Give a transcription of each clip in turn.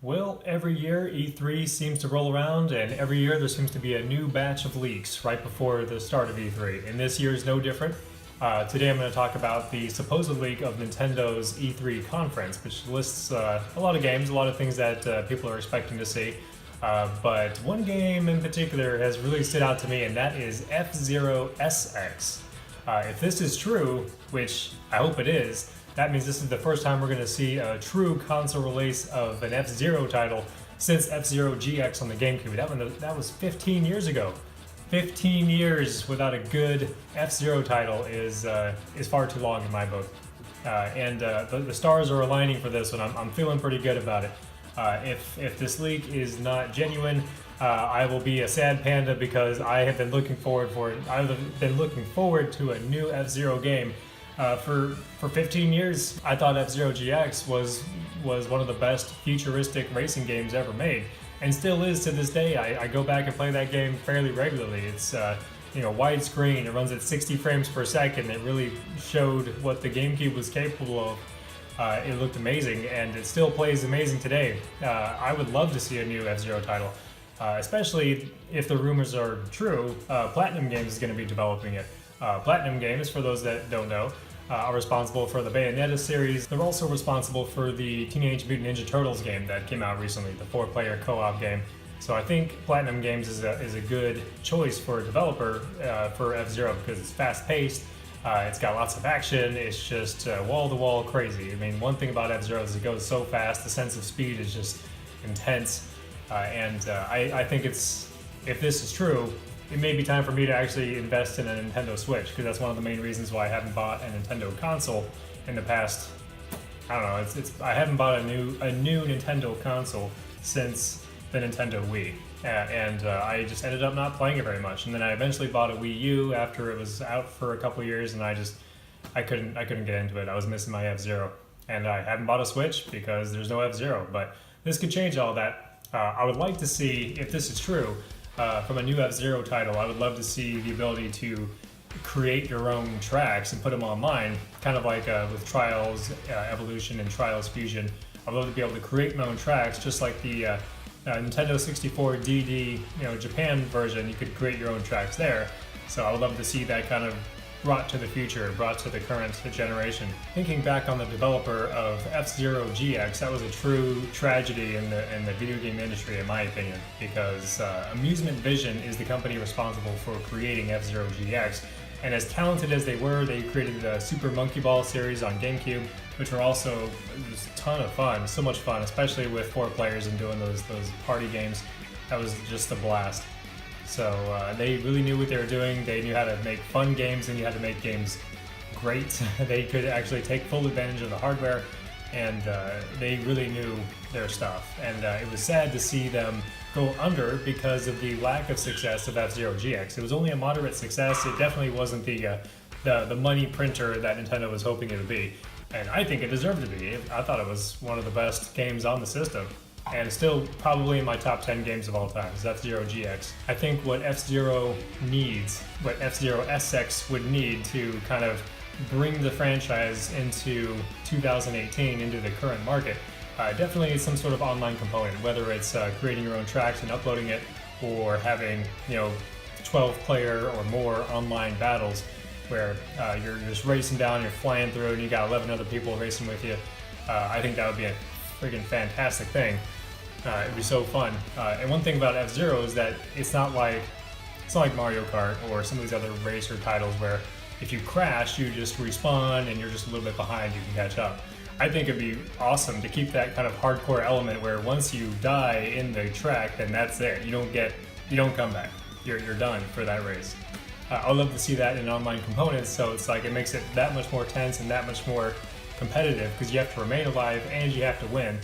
Well, every year E3 seems to roll around, and every year there seems to be a new batch of leaks right before the start of E3. And this year is no different. Today I'm going to talk about the supposed leak of Nintendo's E3 conference, which lists a lot of games, a lot of things that people are expecting to see. But one game in particular has really stood out to me, and that is F-Zero SX. If this is true, which I hope it is, that means this is the first time we're going to see a true console release of an F-Zero title since F-Zero GX on the GameCube. That was 15 years ago. 15 years without a good F-Zero title is far too long in my book. The stars are aligning for this one. I'm feeling pretty good about it. If this leak is not genuine, I will be a sad panda because I have been looking forward for it. I've been looking forward to a new F-Zero game for 15 years. I thought F-Zero GX was one of the best futuristic racing games ever made, and still is to this day. I go back and play that game fairly regularly. It's widescreen. It runs at 60 frames per second. It really showed what the GameCube was capable of. It looked amazing, and it still plays amazing today. I would love to see a new F-Zero title, especially if the rumors are true. Platinum Games is going to be developing it. Platinum Games, for those that don't know, are responsible for the Bayonetta series. They're also responsible for the Teenage Mutant Ninja Turtles game that came out recently, the 4-player co-op game. So I think Platinum Games is a good choice for a developer for F-Zero because it's fast-paced. It's got lots of action. It's just wall-to-wall crazy. I mean, one thing about F-Zero is it goes so fast. The sense of speed is just intense. I think if this is true, it may be time for me to actually invest in a Nintendo Switch, because that's one of the main reasons why I haven't bought a Nintendo console in the past. I don't know. I haven't bought a new Nintendo console since the Nintendo Wii, and I just ended up not playing it very much. And then I eventually bought a Wii U after it was out for a couple years, and I couldn't get into it. I was missing my F-Zero, and I haven't bought a Switch because there's no F-Zero. But this could change all that. I would like to see, if this is true, from a new F-Zero title, I would love to see the ability to create your own tracks and put them online, kind of like with Trials Evolution and Trials Fusion. I'd love to be able to create my own tracks, just like the Nintendo 64 DD, Japan version. You could create your own tracks there. So I would love to see that kind of brought to the future, brought to the current generation. Thinking back on the developer of F-Zero GX, that was a true tragedy in the video game industry, in my opinion, because Amusement Vision is the company responsible for creating F-Zero GX. And as talented as they were, they created the Super Monkey Ball series on GameCube, which were also just a ton of fun, so much fun, especially with 4 players and doing those party games. That was just a blast. So they really knew what they were doing. They knew how to make fun games and knew how to make games great. They could actually take full advantage of the hardware, and they really knew their stuff. And it was sad to see them go under because of the lack of success of F-Zero GX. It was only a moderate success. It definitely wasn't the money printer that Nintendo was hoping it would be. And I think it deserved to be. I thought it was one of the best games on the system, and still probably in my top 10 games of all time is F-Zero GX. I think what F-Zero needs, what F-Zero SX would need to kind of bring the franchise into 2018, into the current market, definitely some sort of online component, whether it's creating your own tracks and uploading it, or having 12-player or more online battles where you're just racing down, you're flying through, and you got 11 other people racing with you. I think that would be a freaking fantastic thing. It'd be so fun. And one thing about F-Zero is that it's not like Mario Kart or some of these other racer titles where if you crash, you just respawn and you're just a little bit behind, you can catch up. I think it'd be awesome to keep that kind of hardcore element where once you die in the track, then that's it. You don't come back. You're done for that race. I'd love to see that in online components, so it's like it makes it that much more tense and that much more competitive because you have to remain alive and you have to win.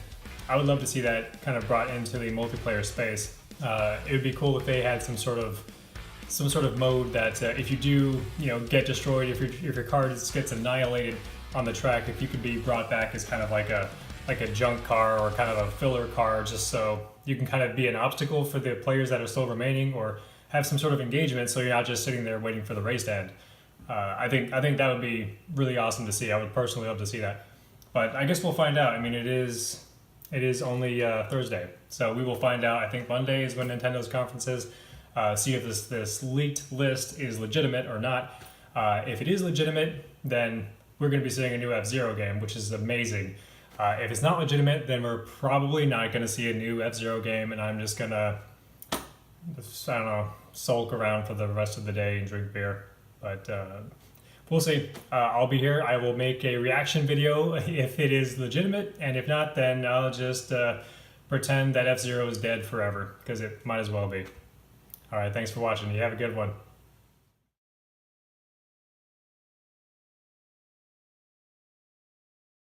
I would love to see that kind of brought into the multiplayer space. It would be cool if they had some sort of mode that if you do get destroyed, if your car just gets annihilated on the track, if you could be brought back as kind of like a junk car or kind of a filler car, just so you can kind of be an obstacle for the players that are still remaining, or have some sort of engagement so you're not just sitting there waiting for the race to end. I think that would be really awesome to see. I would personally love to see that. But I guess we'll find out. I mean, it is It is only Thursday, so we will find out. I think Monday is when Nintendo's conference is. See if this leaked list is legitimate or not. If it is legitimate, then we're going to be seeing a new F-Zero game, which is amazing. If it's not legitimate, then we're probably not going to see a new F-Zero game, and I'm just going to, I don't know, sulk around for the rest of the day and drink beer. But we'll see. I'll be here. I will make a reaction video if it is legitimate, and if not, then I'll just pretend that F-Zero is dead forever, because it might as well be. All right, thanks for watching. You have a good one.